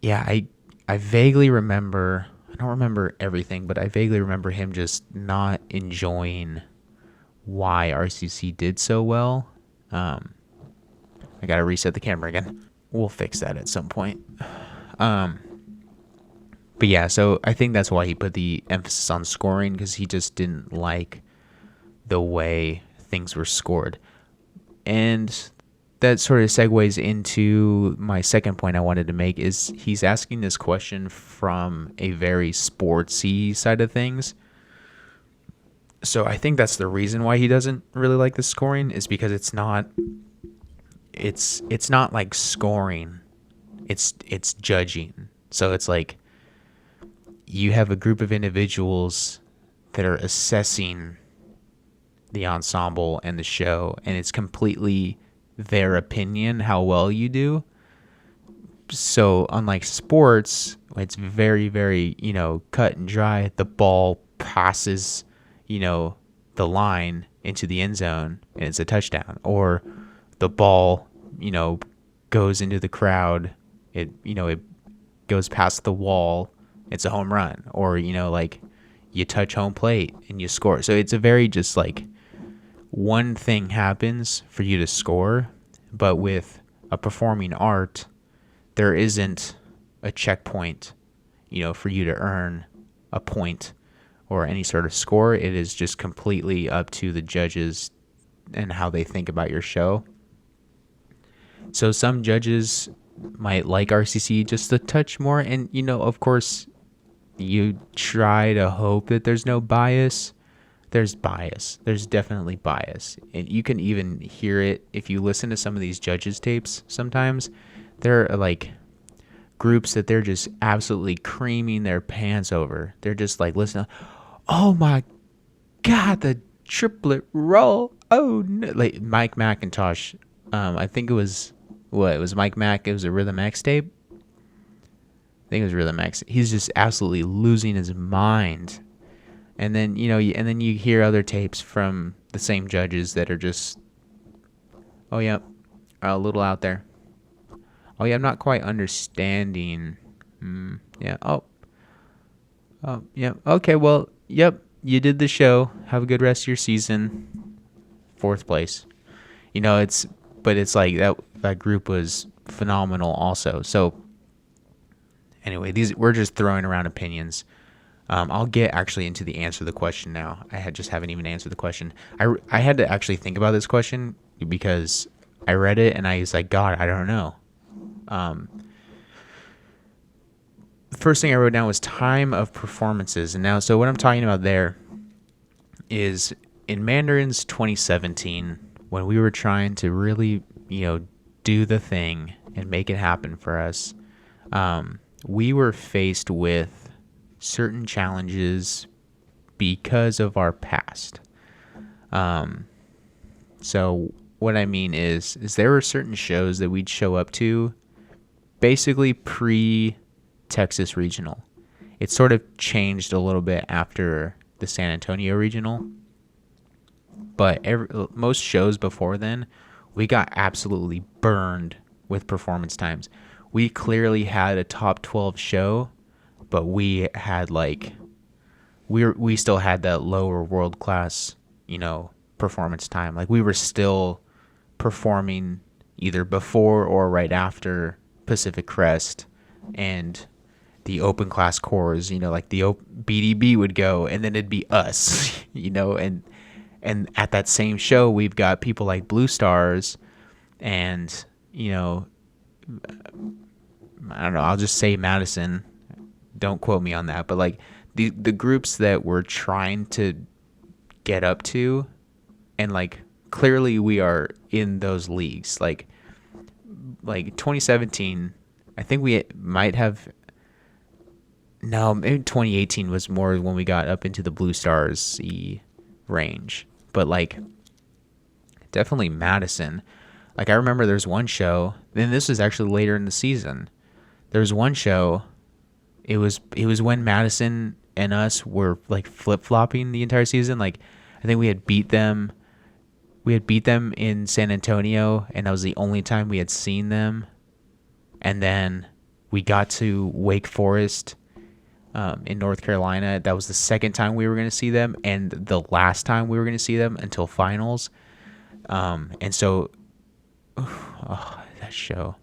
yeah, I vaguely remember, I don't remember everything, but I vaguely remember him just not enjoying why RCC did so well. I gotta reset the camera again. We'll fix that at some point. But yeah, so I think that's why he put the emphasis on scoring, because he just didn't like the way things were scored. And that sort of segues into my second point I wanted to make, is he's asking this question from a very sportsy side of things. So I think that's the reason why he doesn't really like the scoring, is because it's not like scoring. It's judging. So it's like you have a group of individuals that are assessing the ensemble and the show, and it's completely their opinion how well you do. So unlike sports, it's very, very, cut and dry. The ball passes, the line into the end zone and it's a touchdown, or the ball, goes into the crowd. It goes past the wall. It's a home run, or, like you touch home plate and you score. So it's a very just like one thing happens for you to score, but with a performing art, there isn't a checkpoint, for you to earn a point or any sort of score. It is just completely up to the judges and how they think about your show. So some judges might like RCC just a touch more, and of course you try to hope that there's no bias. There's bias. There's definitely bias. And you can even hear it if you listen to some of these judges' tapes. Sometimes there are like groups that they're just absolutely creaming their pants over. They're just like, listen, oh my God, the triplet roll. Oh no. Like Mike McIntosh. I think it was Mike Mac. It was a Rhythm X tape. I think it was Rhythm X. He's just absolutely losing his mind. And then, you hear other tapes from the same judges that are just, oh, yeah, a little out there. Oh, yeah, I'm not quite understanding. Yeah. Oh, yeah. Okay, well, yep, you did the show. Have a good rest of your season. 4th place. But it's like that group was phenomenal also. So, anyway, we're just throwing around opinions. I'll get actually into the answer to the question now. I just haven't even answered the question. I had to actually think about this question because I read it and I was like, God, I don't know. The first thing I wrote down was time of performances. And now, so what I'm talking about there is in Mandarin's 2017, when we were trying to really, do the thing and make it happen for us, we were faced with certain challenges because of our past. So what I mean is there were certain shows that we'd show up to basically pre-Texas Regional. It sort of changed a little bit after the San Antonio Regional, but most shows before then, we got absolutely burned with performance times. We clearly had a top 12 show, but we had we still had that lower world class, performance time. Like we were still performing either before or right after Pacific Crest and the open class cores, like the BDB would go and then it'd be us, and at that same show, we've got people like Blue Stars and, I don't know, I'll just say Masterson. Don't quote me on that, but like the groups that we're trying to get up to, and like clearly we are in those leagues. Like like 2017, I think we might have. No, maybe 2018 was more when we got up into the Blue Stars range. But like, definitely Madison. Like I remember there's one show, and this was actually later in the season. There was one show. It was when Madison and us were like flip flopping the entire season. Like I think we had beat them. We had beat them in San Antonio, and that was the only time we had seen them. And then we got to Wake Forest in North Carolina. That was the second time we were going to see them, and the last time we were going to see them until finals. And so, that show.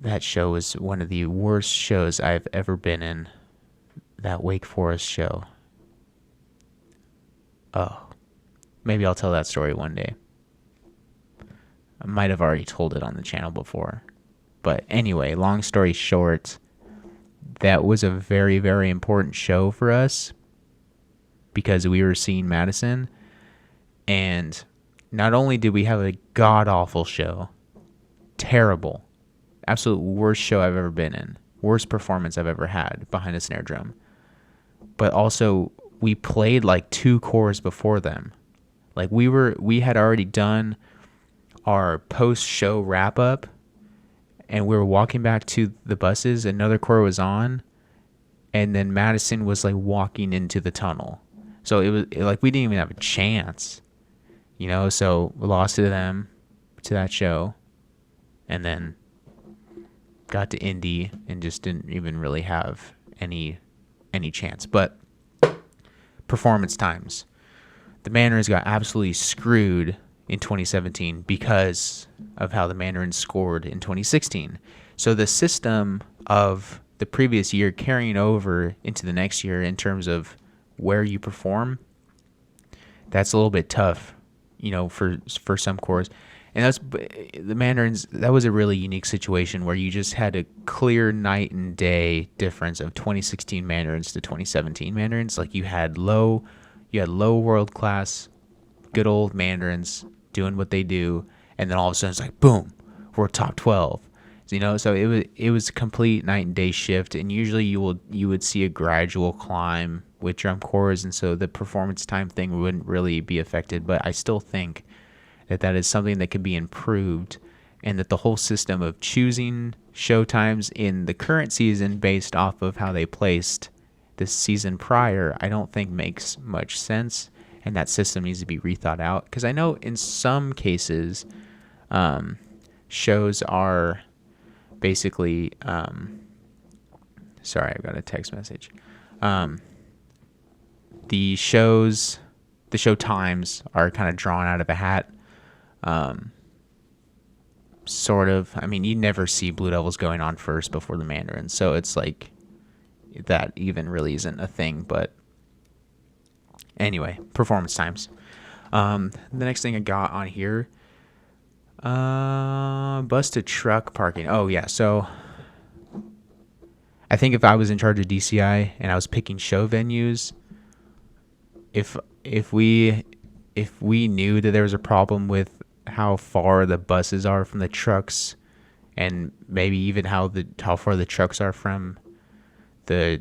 That show was one of the worst shows I've ever been in. That Wake Forest show. Oh, maybe I'll tell that story one day. I might have already told it on the channel before. But anyway, long story short, that was a very, very important show for us because we were seeing Madison. And not only did we have a god-awful show, terrible, absolute worst show I've ever been in, worst performance I've ever had behind a snare drum, but also we played like 2 cores before them. Like we had already done our post-show wrap-up, and we were walking back to the buses. Another core was on, and then Madison was like walking into the tunnel. So it was like we didn't even have a chance, you know. So we lost to them, to that show, and then got to Indy and just didn't even really have any chance. But performance times, the Mandarins got absolutely screwed in 2017 because of how the Mandarins scored in 2016. So the system of the previous year carrying over into the next year in terms of where you perform, that's a little bit tough, you know, for some cores. And that's the Mandarins. That was a really unique situation where you just had a clear night and day difference of 2016 Mandarins to 2017 Mandarins. Like you had low world class, good old Mandarins doing what they do, and then all of a sudden it's like boom, we're top 12. You know, so it was a complete night and day shift. And usually you would see a gradual climb with drum corps, and so the performance time thing wouldn't really be affected. But I still think that is something that could be improved, and that the whole system of choosing show times in the current season based off of how they placed this season prior, I don't think makes much sense, and that system needs to be rethought out. Because I know in some cases, shows are basically, sorry, I've got a text message. The show times are kind of drawn out of a hat. Sort of. I mean, you never see Blue Devils going on first before the Mandarins, so it's like that even really isn't a thing. But anyway, performance times. The next thing I got on here, bus to truck parking. Oh yeah, so I think if I was in charge of DCI and I was picking show venues, if we knew that there was a problem with how far the buses are from the trucks, and maybe even how far the trucks are from the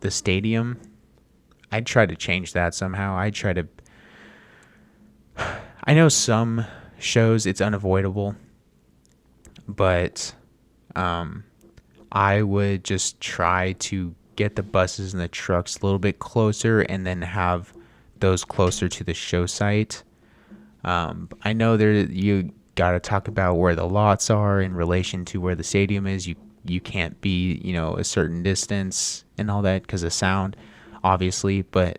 stadium, I'd try to change that somehow. I know some shows it's unavoidable, but I would just try to get the buses and the trucks a little bit closer, and then have those closer to the show site. I know you got to talk about where the lots are in relation to where the stadium is. You can't be, a certain distance and all that because of sound, obviously. But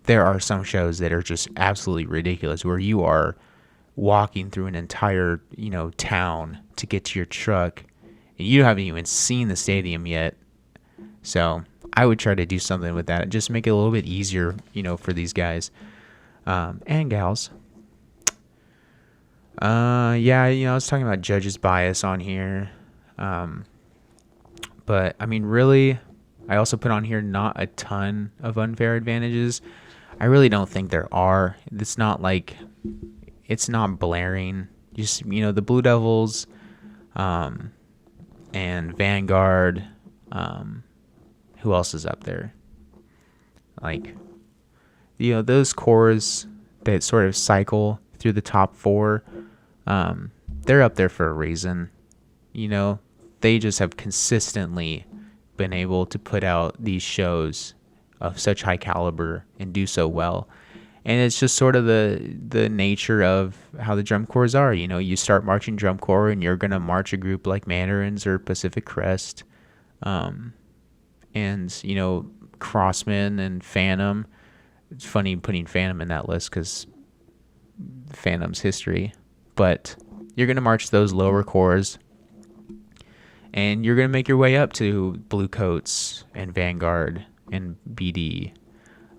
there are some shows that are just absolutely ridiculous, where you are walking through an entire, town to get to your truck, and you haven't even seen the stadium yet. So I would try to do something with that, just make it a little bit easier, for these guys and gals. Yeah, I was talking about judges' bias on here. But I mean, really, I also put on here not a ton of unfair advantages. I really don't think there are. It's not like it's not blaring. Just, the Blue Devils, and Vanguard. Who else is up there? Like, those cores that sort of cycle through the top four, they're up there for a reason. They just have consistently been able to put out these shows of such high caliber and do so well. And it's just sort of the nature of how the drum corps are. You start marching drum corps and you're going to march a group like Mandarins or Pacific Crest. And, Crossman and Phantom. It's funny putting Phantom in that list because Phantom's history. But you're going to march those lower corps. And you're going to make your way up to Blue Coats and Vanguard and BD.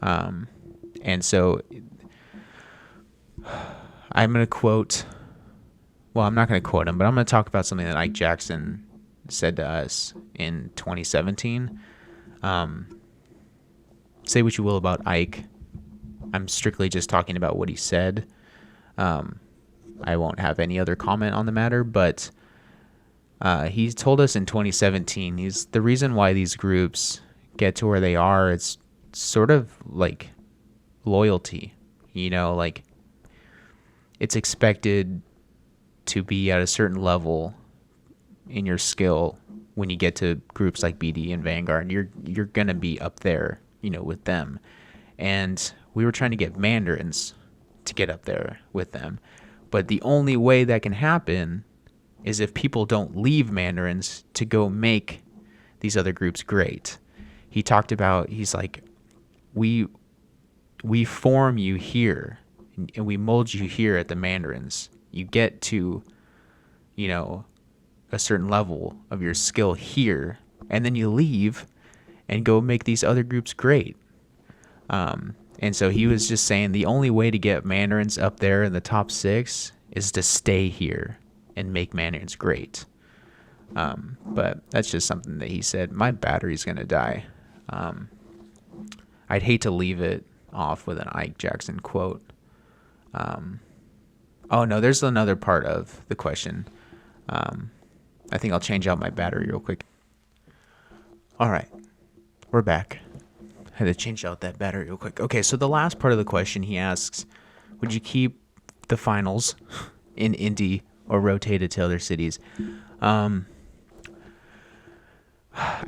And so I'm going to quote, well, I'm not going to quote him, but I'm going to talk about something that Ike Jackson said to us in 2017. Say what you will about Ike. I'm strictly just talking about what he said. I won't have any other comment on the matter, but he told us in 2017, the reason why these groups get to where they are, it's sort of like loyalty, like it's expected to be at a certain level in your skill when you get to groups like BD and Vanguard. You're gonna be up there, with them. And we were trying to get Mandarins to get up there with them, but the only way that can happen is if people don't leave Mandarins to go make these other groups great. He talked about, he's like, we form you here and we mold you here at the Mandarins. You get to, a certain level of your skill here, and then you leave and go make these other groups great. And so he was just saying the only way to get Mandarins up there in the top 6 is to stay here and make Mandarins great. But that's just something that he said. My battery's going to die. I'd hate to leave it off with an Ike Jackson quote. Oh, no, there's another part of the question. I think I'll change out my battery real quick. All right, we're back. Had to change out that battery real quick. Okay, so the last part of the question, he asks, would you keep the finals in Indy or rotate it to other cities? I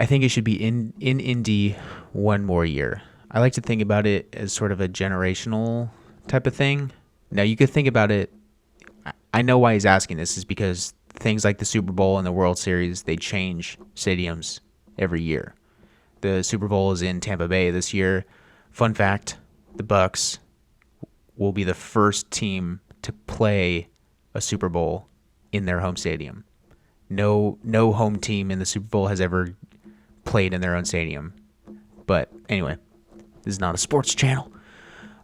think it should be in Indy one more year. I like to think about it as sort of a generational type of thing. Now, you could think about it. I know why he's asking this is because things like the Super Bowl and the World Series, they change stadiums every year. The Super Bowl is in Tampa Bay this year. Fun fact, the Bucs will be the first team to play a Super Bowl in their home stadium. No home team in the Super Bowl has ever played in their own stadium. But anyway, this is not a sports channel.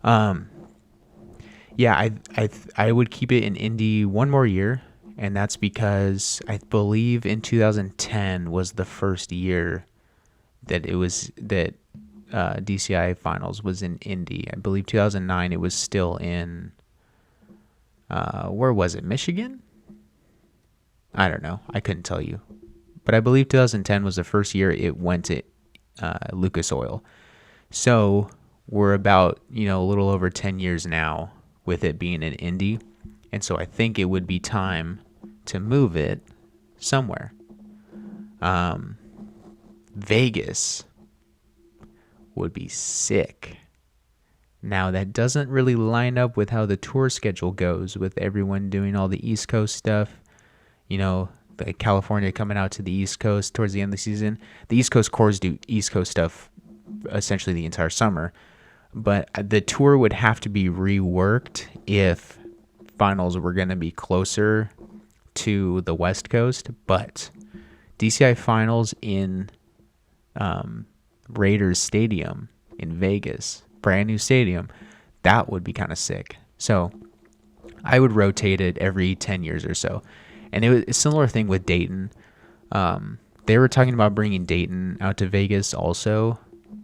Yeah, I would keep it in Indy one more year, and that's because I believe in 2010 was the first year that DCI finals was in Indy. I believe 2009 it was still in where was it? Michigan? I don't know. I couldn't tell you. But I believe 2010 was the first year it went to Lucas Oil. So we're about, a little over 10 years now with it being in Indy. And so I think it would be time to move it somewhere. Vegas would be sick. Now, that doesn't really line up with how the tour schedule goes with everyone doing all the East Coast stuff. The California coming out to the East Coast towards the end of the season. The East Coast corps do East Coast stuff essentially the entire summer. But the tour would have to be reworked if finals were going to be closer to the West Coast. But DCI finals in Raiders Stadium in Vegas, brand new stadium, that would be kind of sick. So I would rotate it every 10 years or so. And it was a similar thing with Dayton. They were talking about bringing Dayton out to Vegas also.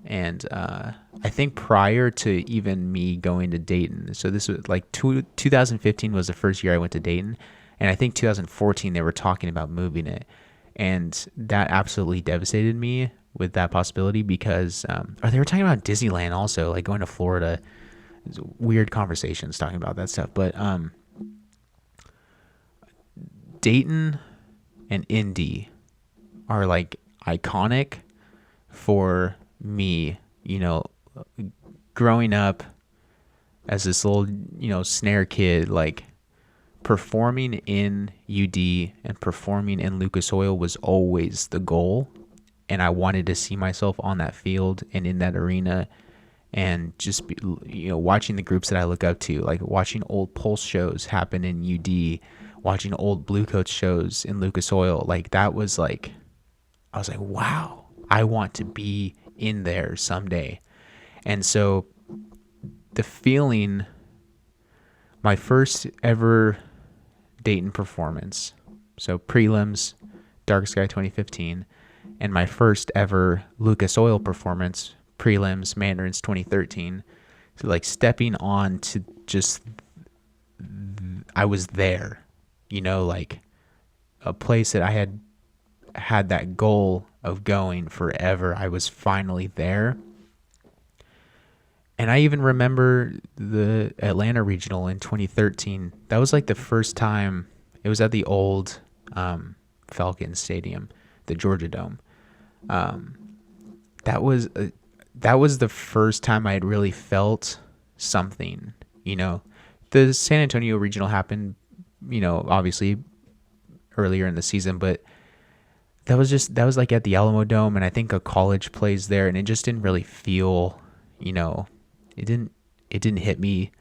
And I think prior to even me going to Dayton, so this was like 2015 was the first year I went to Dayton, and I think 2014 they were talking about moving it, and that absolutely devastated me with that possibility because or they were talking about Disneyland also, like going to Florida. Weird conversations talking about that stuff, but Dayton and Indy are like iconic for me, growing up as this little, snare kid, like performing in UD and performing in Lucas Oil was always the goal. And I wanted to see myself on that field and in that arena and just be, watching the groups that I look up to, like watching old Pulse shows happen in UD, watching old Blue Coats shows in Lucas Oil. Like that was like, I was like, wow, I want to be in there someday. And so the feeling, my first ever Dayton performance, so prelims, Dark Sky 2015, and my first ever Lucas Oil performance, prelims, Mandarins 2013. So like stepping on to just, I was there, like a place that I had that goal of going forever. I was finally there. And I even remember the Atlanta Regional in 2013. That was like the first time. It was at the old Falcons Stadium, the Georgia Dome. That was the first time I had really felt something. The San Antonio Regional happened, obviously earlier in the season, but that was like at the Alamo Dome, and I think a college plays there, and it just didn't really feel, it didn't hit me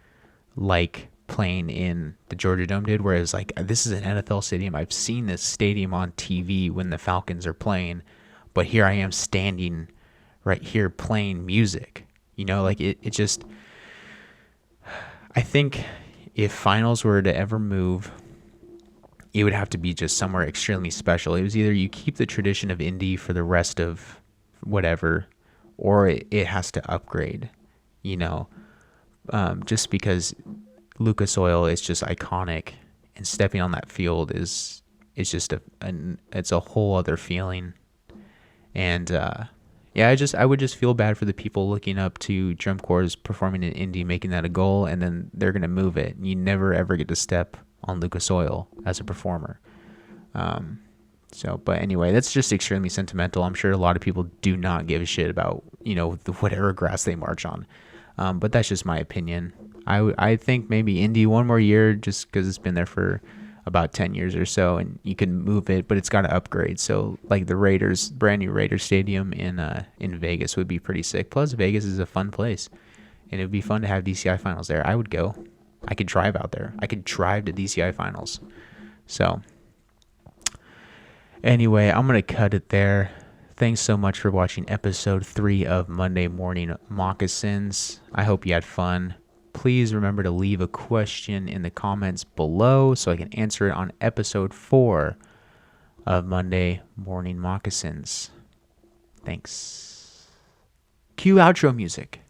like playing in the Georgia Dome did, where it was like, this is an NFL stadium. I've seen this stadium on TV when the Falcons are playing, but here I am standing right here playing music. Like it just, I think if finals were to ever move, it would have to be just somewhere extremely special. It was either you keep the tradition of Indy for the rest of whatever, or it has to upgrade, just because Lucas Oil is just iconic, and stepping on that field is just it's a whole other feeling. And I would just feel bad for the people looking up to drum corps performing in Indy, making that a goal, and then they're gonna move it, and you never ever get to step on Lucas Oil as a performer. But anyway, that's just extremely sentimental. I'm sure a lot of people do not give a shit about, whatever grass they march on. But that's just my opinion. I think maybe Indy one more year, just because it's been there for about 10 years or so, and you can move it, but it's got to upgrade. So like the brand new Raiders stadium in Vegas would be pretty sick. Plus Vegas is a fun place, and it would be fun to have DCI finals there. I would go. I could drive out there. I could drive to DCI finals. So anyway, I'm going to cut it there. Thanks so much for watching episode 3 of Monday Morning Moccasins. I hope you had fun. Please remember to leave a question in the comments below so I can answer it on episode 4 of Monday Morning Moccasins. Thanks. Cue outro music.